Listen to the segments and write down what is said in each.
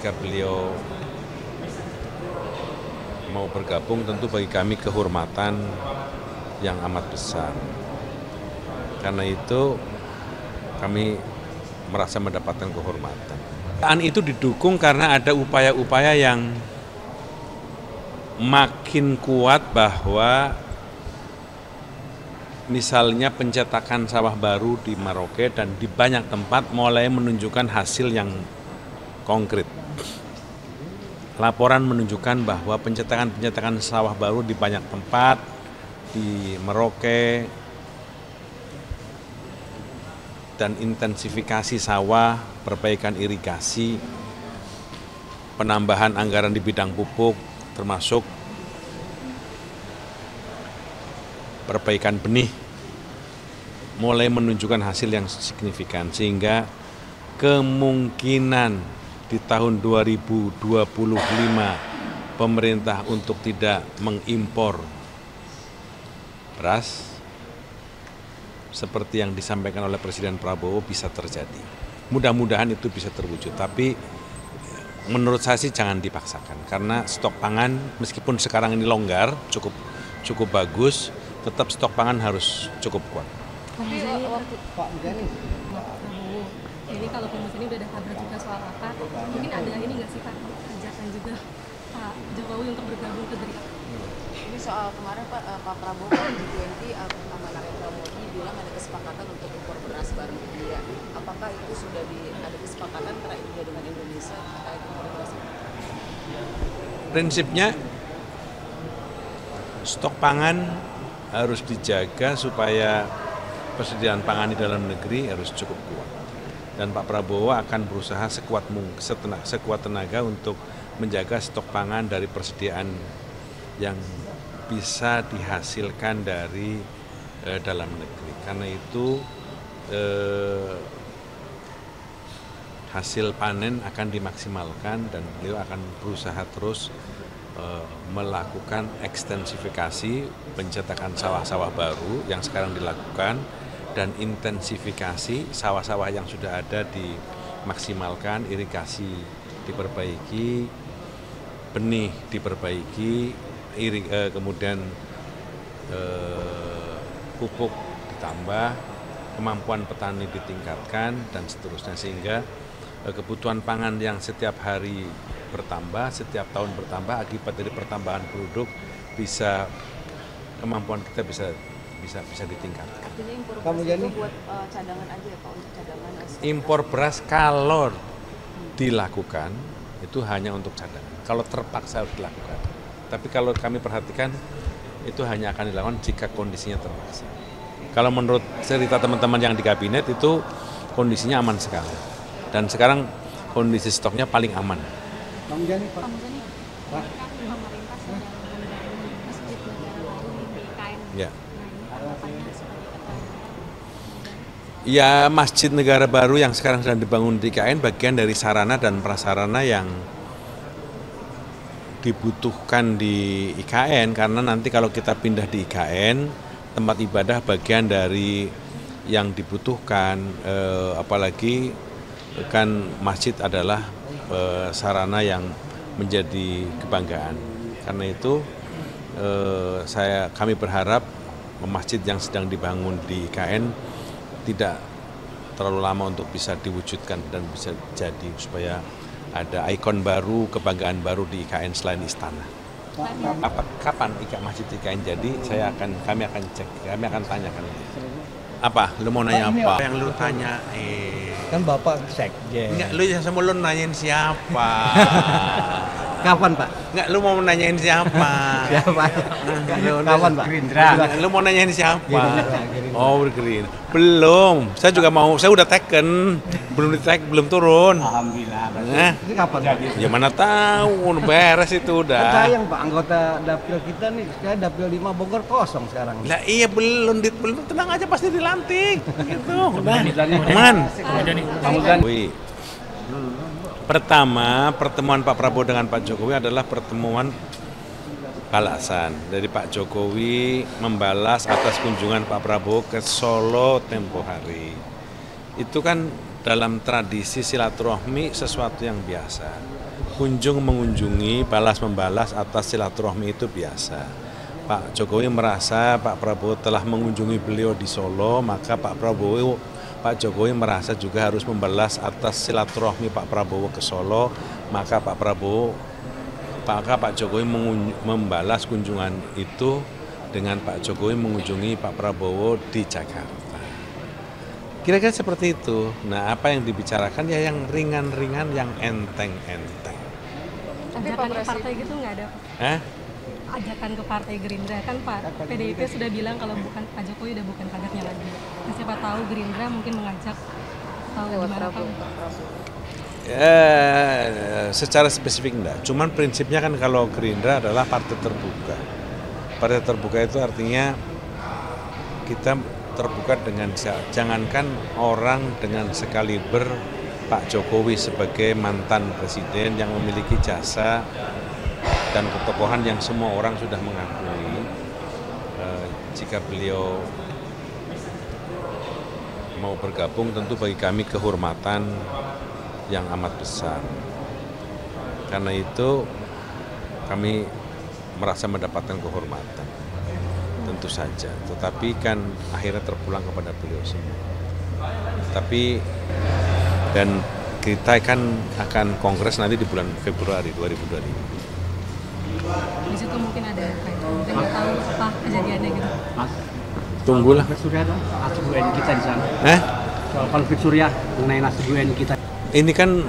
ketika beliau mau bergabung tentu bagi kami kehormatan yang amat besar. Karena itu kami merasa mendapatkan kehormatan. Itu didukung karena ada upaya-upaya yang makin kuat bahwa misalnya pencetakan sawah baru di Merauke dan di banyak tempat mulai menunjukkan hasil yang konkret. Laporan menunjukkan bahwa pencetakan sawah baru di banyak tempat, di Merauke, dan intensifikasi sawah, perbaikan irigasi, penambahan anggaran di bidang pupuk, termasuk perbaikan benih, mulai menunjukkan hasil yang signifikan, sehingga kemungkinan di tahun 2025 pemerintah untuk tidak mengimpor beras seperti yang disampaikan oleh Presiden Prabowo bisa terjadi. Mudah-mudahan itu bisa terwujud, tapi menurut saya sih jangan dipaksakan, karena stok pangan meskipun sekarang ini longgar, cukup bagus, tetap stok pangan harus cukup kuat. Tapi waktu Pak Muzani, ini kalau Pak Muzani udah ada kabar juga soal apa, mungkin ada ini nggak sih Pak, ajakan juga Pak Jokowi untuk bergabung ke Gerindra? Ini soal kemarin Pak Prabowo G20 sama Narendra Modi bilang ada kesepakatan untuk impor beras baru India. Apakah itu sudah ada kesepakatan antara India dengan Indonesia terkait impor beras? Prinsipnya stok pangan harus dijaga supaya persediaan pangan di dalam negeri harus cukup kuat. Dan Pak Prabowo akan berusaha sekuat tenaga untuk menjaga stok pangan dari persediaan yang bisa dihasilkan dari dalam negeri. Karena itu hasil panen akan dimaksimalkan dan beliau akan berusaha terus melakukan ekstensifikasi pencetakan sawah-sawah baru yang sekarang dilakukan dan intensifikasi sawah-sawah yang sudah ada dimaksimalkan, irigasi diperbaiki, benih diperbaiki, kemudian pupuk ditambah, kemampuan petani ditingkatkan dan seterusnya, sehingga kebutuhan pangan yang setiap hari bertambah, setiap tahun bertambah akibat dari pertambahan penduduk, kemampuan kita bisa ditingkatkan. Artinya impor beras itu buat cadangan aja ya Pak, untuk cadangan? Impor beras kalau dilakukan itu hanya untuk cadangan, kalau terpaksa harus dilakukan. Tapi kalau kami perhatikan itu hanya akan dilakukan jika kondisinya terpaksa. Kalau menurut cerita teman-teman yang di kabinet itu kondisinya aman sekali. Dan sekarang kondisi stoknya paling aman. Pak Muzani, Pak pemerintah sedang membangun masjid negara baru di IKN. Ya. Harapannya seperti apa? Ya, masjid negara baru yang sekarang sedang dibangun di IKN bagian dari sarana dan prasarana yang dibutuhkan di IKN, karena nanti kalau kita pindah di IKN, tempat ibadah bagian dari yang dibutuhkan, apalagi kan masjid adalah sarana yang menjadi kebanggaan. Karena itu kami berharap masjid yang sedang dibangun di IKN tidak terlalu lama untuk bisa diwujudkan dan bisa jadi, supaya ada ikon baru, kebanggaan baru di IKN selain istana. Kapan masjid IKN jadi? Kami akan cek, kami akan tanyakan. Apa? Lu mau nanya apa? Yang lu tanya? Kan Bapak sekjen. Enggak, lu sama lu nanyain siapa? Kapan Pak? Enggak, lu mau nanyain siapa? Siapa? Kapan Pak? Gerindra. Lu mau nanyain siapa? Gerindra. Oh, Gerindra. Belum. Saya juga mau. Saya udah taken. Belum turun. Alhamdulillah. Ini kapan Pak? Ya mana tahu, beres itu udah. Kan sayang Pak, anggota dapil kita nih, saya dapil 5 Bogor kosong sekarang. Lah iya belum tenang aja pasti dilantik. Gitu. Udah. Aman. Pertama, pertemuan Pak Prabowo dengan Pak Jokowi adalah pertemuan balasan dari Pak Jokowi membalas atas kunjungan Pak Prabowo ke Solo tempo hari. Itu kan dalam tradisi silaturahmi sesuatu yang biasa. Kunjung mengunjungi, balas membalas atas silaturahmi itu biasa. Pak Jokowi merasa Pak Prabowo telah mengunjungi beliau di Solo, maka Pak Jokowi merasa juga harus membalas atas silaturahmi Pak Prabowo ke Solo, maka Pak Jokowi membalas kunjungan itu dengan Pak Jokowi mengunjungi Pak Prabowo di Jakarta. Kira-kira seperti itu. Nah, apa yang dibicarakan ya yang ringan-ringan, yang enteng-enteng. Ajakan ke partai gitu nggak ada? Ajakan ke partai Gerindra kan Pak PDIP sudah bilang kalau bukan Pak Jokowi udah bukan kadernya lagi. Nah, siapa tahu Gerindra mungkin mengajak atau gimana Pak? Secara spesifik enggak. Cuman prinsipnya kan kalau Gerindra adalah partai terbuka. Partai terbuka itu artinya kita terbuka dengan jangankan orang dengan sekaliber Pak Jokowi sebagai mantan presiden yang memiliki jasa dan ketokohan yang semua orang sudah mengakui, jika beliau mau bergabung tentu bagi kami kehormatan yang amat besar. Karena itu kami merasa mendapatkan kehormatan, tentu saja. Tetapi kan akhirnya terpulang kepada beliau semua. Dan kita kan akan kongres nanti di bulan Februari 2025. Di situ mungkin ada kita nggak tahu apa kejadiannya gitu. Mas, Tunggulah. konflik Suriah itu nasib UN kita di sana. Soal konflik Suriah mengenai nasib UN kita. Ini kan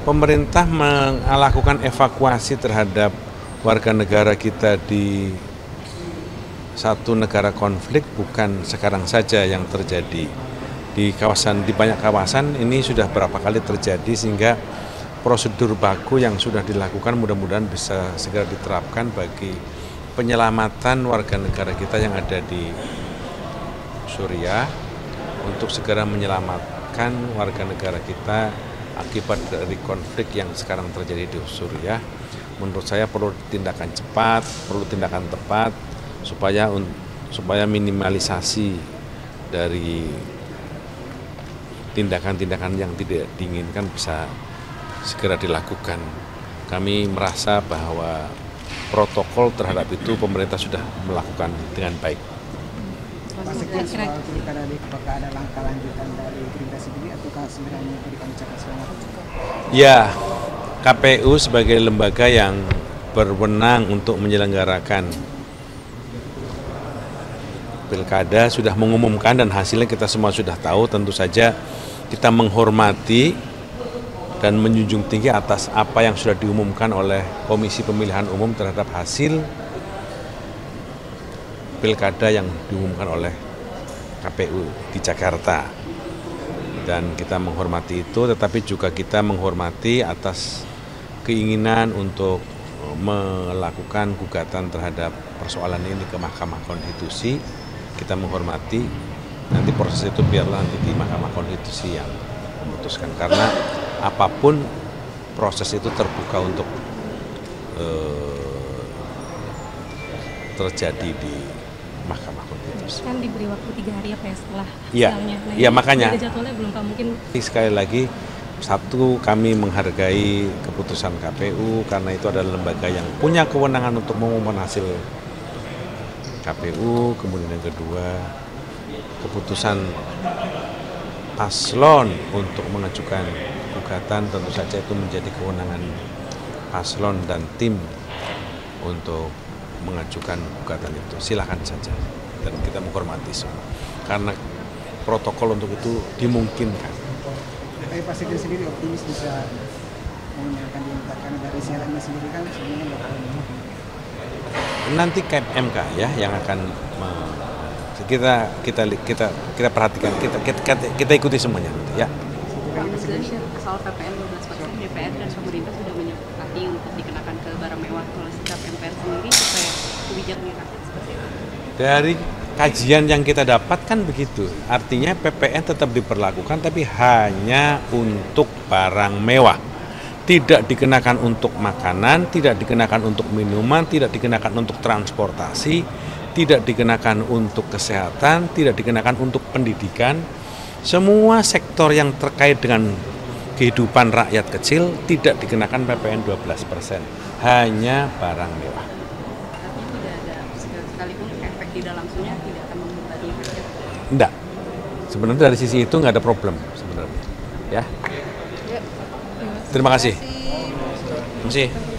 pemerintah melakukan evakuasi terhadap warga negara kita di satu negara konflik bukan sekarang saja yang terjadi. Di banyak kawasan ini sudah berapa kali terjadi sehingga prosedur baku yang sudah dilakukan mudah-mudahan bisa segera diterapkan bagi penyelamatan warga negara kita yang ada di Suriah untuk segera menyelamatkan warga negara kita akibat dari konflik yang sekarang terjadi di Suriah. Menurut saya perlu tindakan cepat, perlu tindakan tepat supaya minimalisasi dari tindakan-tindakan yang tidak diinginkan bisa segera dilakukan. Kami merasa bahwa protokol terhadap itu pemerintah sudah melakukan dengan baik. Pak Sekjen, soal pilkada apakah ada langkah lanjutan dari Gerindra sendiri ataukah sebenarnya memberikan ucapan selamat? Ya, KPU sebagai lembaga yang berwenang untuk menyelenggarakan pilkada sudah mengumumkan dan hasilnya kita semua sudah tahu. Tentu saja kita menghormati dan menjunjung tinggi atas apa yang sudah diumumkan oleh Komisi Pemilihan Umum terhadap hasil pilkada yang diumumkan oleh KPU di Jakarta. Dan kita menghormati itu, tetapi juga kita menghormati atas keinginan untuk melakukan gugatan terhadap persoalan ini ke Mahkamah Konstitusi. Kita menghormati, nanti proses itu biarlah nanti di Mahkamah Konstitusi yang memutuskan. Karena apapun proses itu terbuka untuk terjadi di Mahkamah Konstitusi. Kan diberi waktu 3 hari apa ya setelah Iya, sidangnya. Nah, iya makanya. Ada jadwalnya belum Pak mungkin. Sekali lagi, satu kami menghargai keputusan KPU karena itu adalah lembaga yang punya kewenangan untuk mengumumkan hasil KPU. Kemudian yang kedua, keputusan paslon untuk mengajukan gugatan tentu saja itu menjadi kewenangan paslon dan tim untuk mengajukan gugatan itu. Silakan saja dan kita menghormati semua karena protokol untuk itu dimungkinkan. Tapi Pak Sekjen sendiri optimis bisa mengundurkan diri karena dari siarannya sendiri kan sebenarnya Nanti KMK ya yang akan kita perhatikan, kita ikuti semuanya ya. Soal PPN 12%, DPR dan pemerintah sudah menyepakati untuk dikenakan ke barang mewah. Kalau sikap MPR sendiri supaya kebijakan rakyat seperti itu? Dari kajian yang kita dapatkan begitu, artinya PPN tetap diperlakukan tapi hanya untuk barang mewah. Tidak dikenakan untuk makanan, tidak dikenakan untuk minuman, tidak dikenakan untuk transportasi, tidak dikenakan untuk kesehatan, tidak dikenakan untuk pendidikan, semua sektor yang terkait dengan kehidupan rakyat kecil tidak dikenakan PPN 12%, hanya barang mewah. Artinya tidak ada sekalipun efek tidak langsungnya tidak akan membebani rakyat. Enggak. Sebenarnya dari sisi itu nggak ada problem sebenarnya. Ya. Terima kasih. Terima kasih.